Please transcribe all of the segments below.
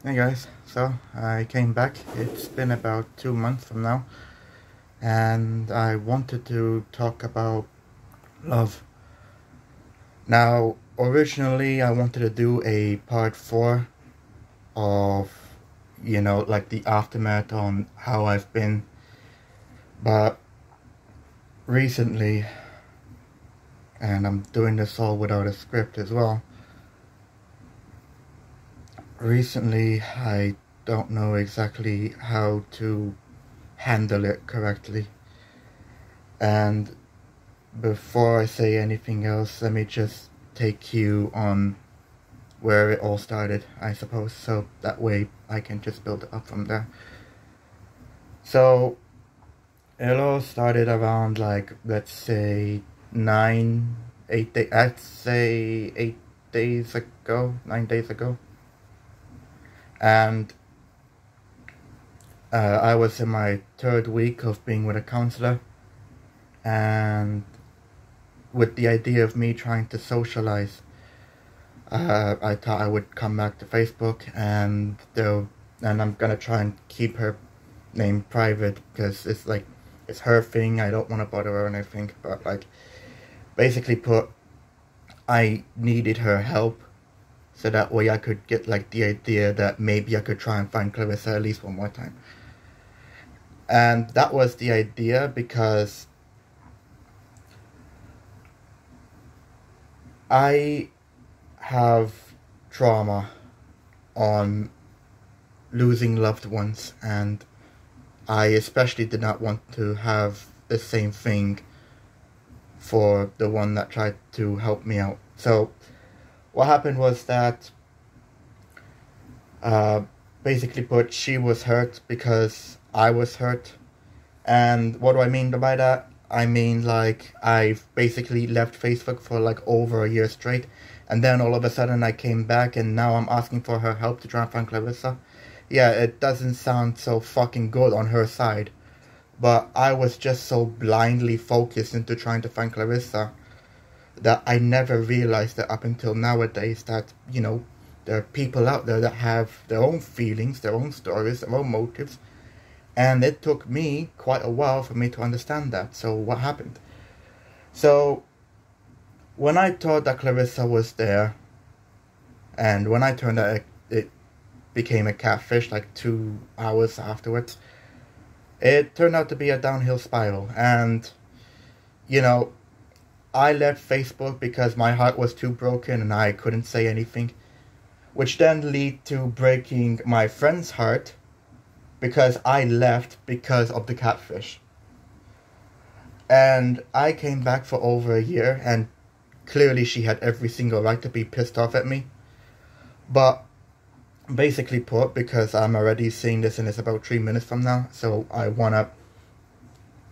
Hey guys, so I came back. It's been about 2 months from now, and I wanted to talk about love. Now, originally, I wanted to do a part 4 of, like the aftermath on how I've been, but recently, and I'm doing this all without a script as well. Recently, I don't know exactly how to handle it correctly. And before I say anything else, let me just take you on where it all started, I suppose, so that way I can just build it up from there. So, it all started around, like, let's say 8 days, I'd say 8 days ago, 9 days ago. And I was in my 3rd week of being with a counselor, and with the idea of me trying to socialize, I thought I would come back to Facebook, and I'm gonna try and keep her name private because it's her thing. I don't want to bother her or anything, but like basically put, I needed her help, so that way I could get like the idea that maybe I could try and find Clarissa at least one more time. And that was the idea because I have trauma on losing loved ones, and I especially did not want to have the same thing for the one that tried to help me out. So what happened was that basically put, she was hurt because I was hurt. And what do I mean by that? I mean, like, I've basically left Facebook for like over a year straight, and then all of a sudden I came back and now I'm asking for her help to try and find Clarissa. Yeah, it doesn't sound so fucking good on her side, but I was just so blindly focused into trying to find Clarissa that I never realized that up until nowadays that, there are people out there that have their own feelings, their own stories, their own motives. And it took me quite a while for me to understand that. So what happened? So when I thought that Clarissa was there, and when I turned out it became a catfish like 2 hours afterwards, it turned out to be a downhill spiral. And, I left Facebook because my heart was too broken and I couldn't say anything, which then led to breaking my friend's heart because I left because of the catfish. And I came back for over a year, and clearly she had every single right to be pissed off at me. But basically put, because I'm already seeing this and it's about 3 minutes from now, so I want to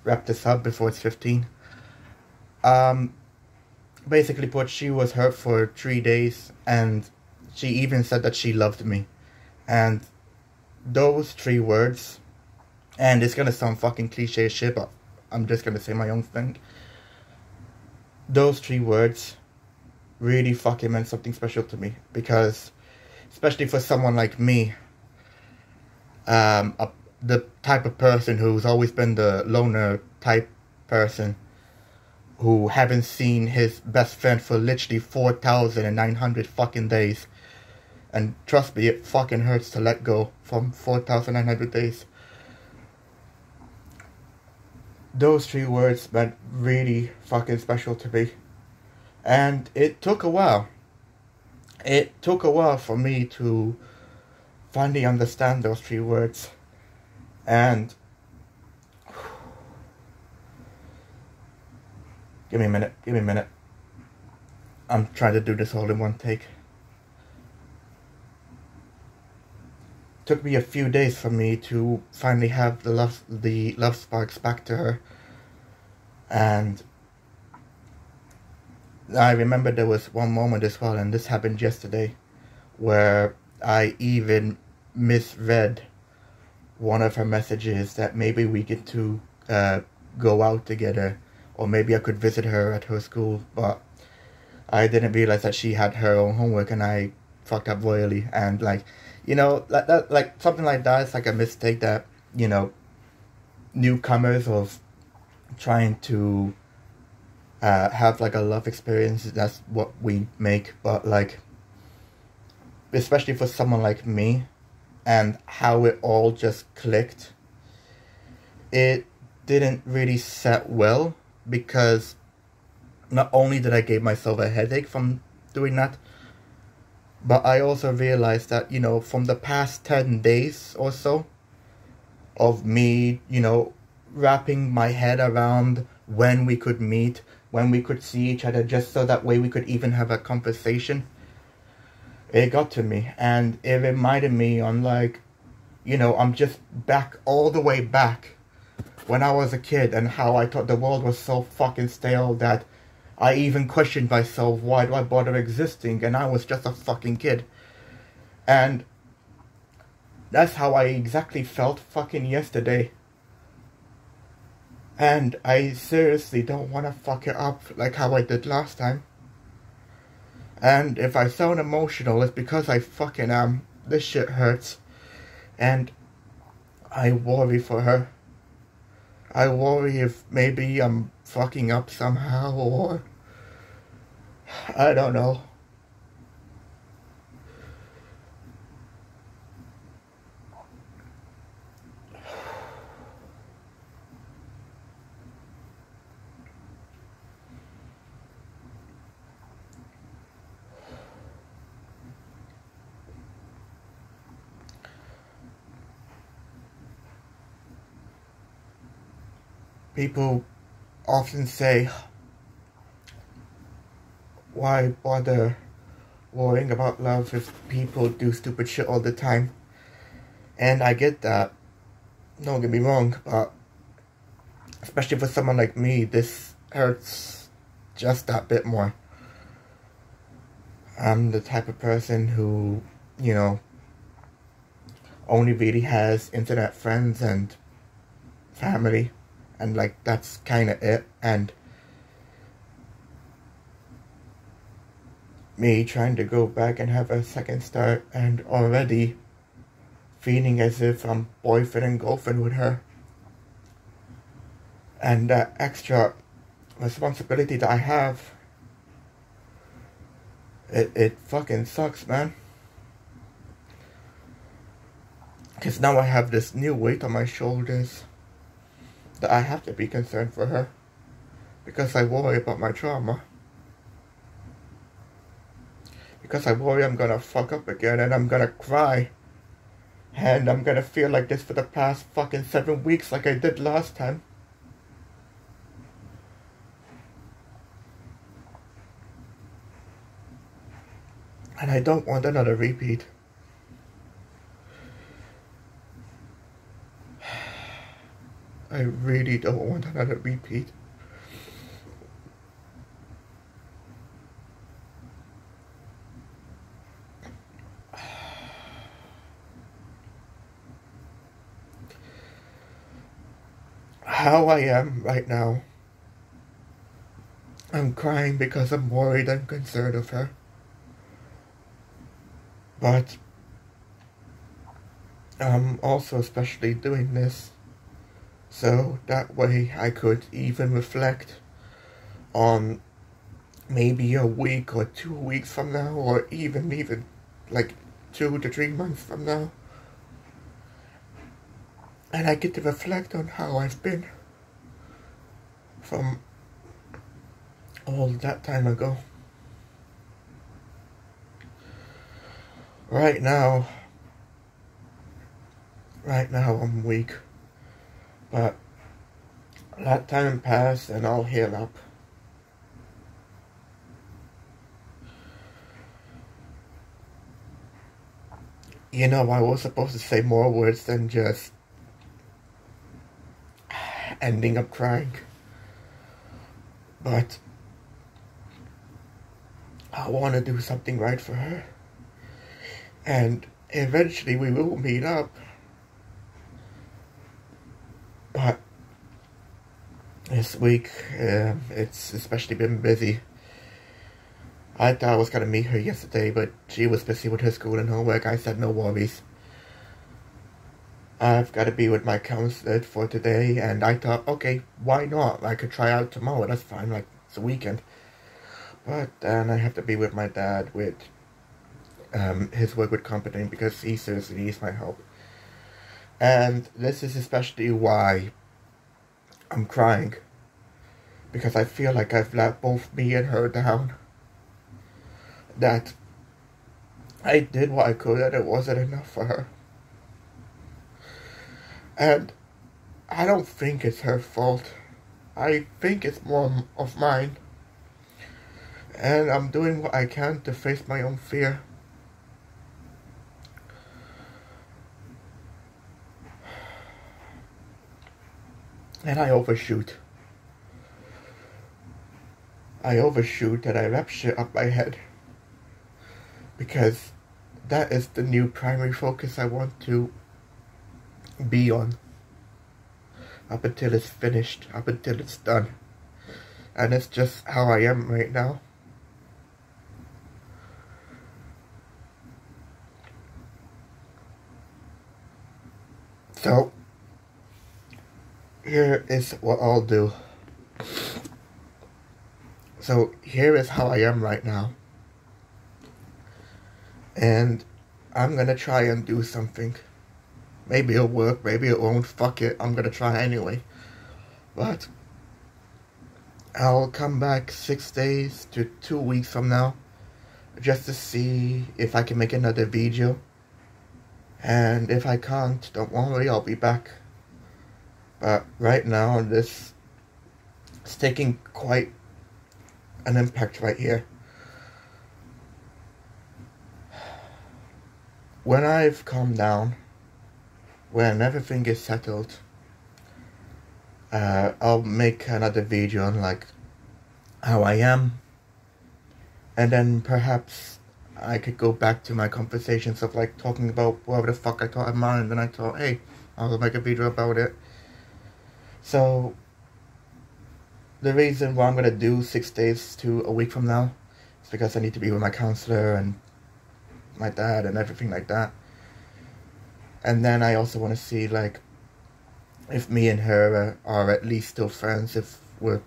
wrap this up before it's 15. Basically put, she was hurt for 3 days, and she even said that she loved me. And those 3 words, and it's gonna sound fucking cliche as shit, but I'm just gonna say my own thing. Those 3 words really fucking meant something special to me, because especially for someone like me, the type of person who's always been the loner type person, who haven't seen his best friend for literally 4,900 fucking days. And trust me, it fucking hurts to let go from 4,900 days. Those 3 words meant really fucking special to me. And it took a while. It took a while for me to finally understand those 3 words. And give me a minute. I'm trying to do this all in one take. Took me a few days for me to finally have the love sparks back to her. And I remember there was one moment as well, and this happened yesterday, where I even misread one of her messages that maybe we get to go out together, or maybe I could visit her at her school, but I didn't realize that she had her own homework, and I fucked up royally, and like, you know, like something like that is like a mistake that, you know, newcomers of trying to have like a love experience, that's what we make. But like, especially for someone like me, and how it all just clicked, it didn't really set well, because not only did I give myself a headache from doing that, but I also realized that, you know, from the past 10 days or so of me, you know, wrapping my head around when we could meet, when we could see each other, just so that way we could even have a conversation, it got to me. And it reminded me on, like, you know, I'm just back, all the way back when I was a kid, and how I thought the world was so fucking stale that I even questioned myself, why do I bother existing? And I was just a fucking kid. And that's how I exactly felt fucking yesterday. And I seriously don't want to fuck it up like how I did last time. And if I sound emotional, it's because I fucking am. This shit hurts. And I worry for her. I worry if maybe I'm fucking up somehow, or I don't know. People often say, why bother worrying about love if people do stupid shit all the time? And I get that, don't get me wrong, but especially for someone like me, this hurts just that bit more. I'm the type of person who, you know, only really has internet friends and family, and like that's kind of it. And me trying to go back and have a second start, and already feeling as if I'm boyfriend and girlfriend with her, and that extra responsibility that I have, it fucking sucks, man. Because now I have this new weight on my shoulders that I have to be concerned for her, because I worry about my trauma. Because I worry I'm gonna fuck up again, and I'm gonna cry, and I'm gonna feel like this for the past fucking 7 weeks like I did last time. And I don't want another repeat. I really don't want another repeat. How I am right now, I'm crying because I'm worried and concerned of her. But I'm also especially doing this so that way I could even reflect on maybe a week or 2 weeks from now, or even like 2 to 3 months from now. And I get to reflect on how I've been from all that time ago. Right now I'm weak, but let time pass and I'll heal up. You know, I was supposed to say more words than just ending up crying, but I want to do something right for her, and eventually we will meet up. But this week, it's especially been busy. I thought I was gonna meet her yesterday, but she was busy with her school and homework. I said no worries. I've got to be with my counselor for today, and I thought, okay, why not? I could try out tomorrow, that's fine, like, it's a weekend. But then I have to be with my dad with his work with company because he seriously needs my help. And this is especially why I'm crying. Because I feel like I've let both me and her down. That I did what I could and it wasn't enough for her. And I don't think it's her fault. I think it's more of mine. And I'm doing what I can to face my own fear. And I overshoot. I overshoot and I wrap shit up my head. Because that is the new primary focus I want to be on. Up until it's finished, up until it's done. And it's just how I am right now. So, here is what I'll do. So, here is how I am right now. And I'm gonna try and do something. Maybe it'll work, maybe it won't, fuck it, I'm gonna try anyway. But I'll come back 6 days to 2 weeks from now, just to see if I can make another video. And if I can't, don't worry, I'll be back. But right now, this is taking quite an impact right here. When I've calmed down, when everything is settled, I'll make another video on like how I am, and then perhaps I could go back to my conversations of like talking about whatever the fuck I thought in mind, and then I thought, hey, I'll make a video about it. So the reason why I'm gonna do 6 days to a week from now is because I need to be with my counselor and my dad and everything like that. And then I also want to see like if me and her are at least still friends, if we're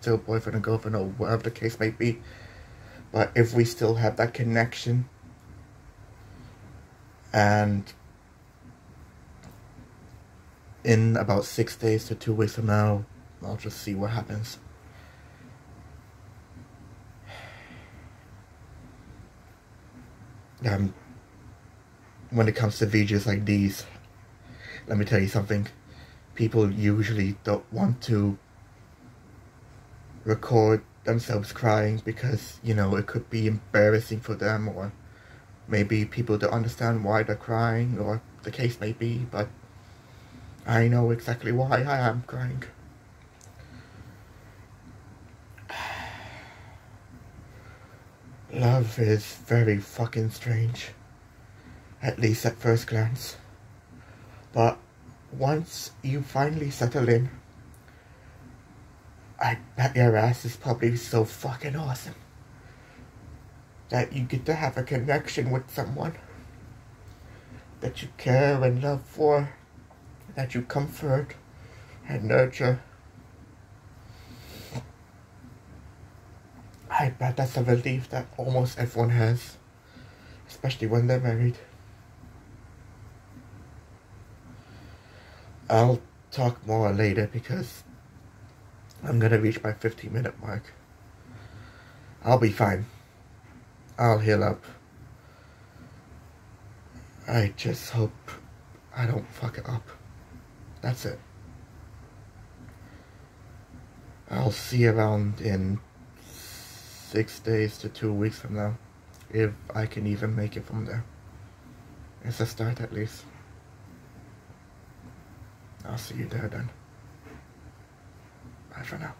still boyfriend and girlfriend or whatever the case may be. But if we still have that connection. And in about 6 days to 2 weeks from now, I'll just see what happens. When it comes to videos like these, let me tell you something. People usually don't want to record themselves crying because, you know, it could be embarrassing for them, or maybe people don't understand why they're crying, or the case may be, but I know exactly why I am crying. Love is very fucking strange. At least at first glance. But once you finally settle in, I bet your ass is probably so fucking awesome that you get to have a connection with someone that you care and love for, that you comfort and nurture. I bet that's a relief that almost everyone has, especially when they're married. I'll talk more later because I'm gonna reach my 15-minute mark. I'll be fine. I'll heal up. I just hope I don't fuck it up. That's it. I'll see you around in 6 days to 2 weeks from now, if I can even make it from there. It's a start at least. I'll see you there then. Bye for now.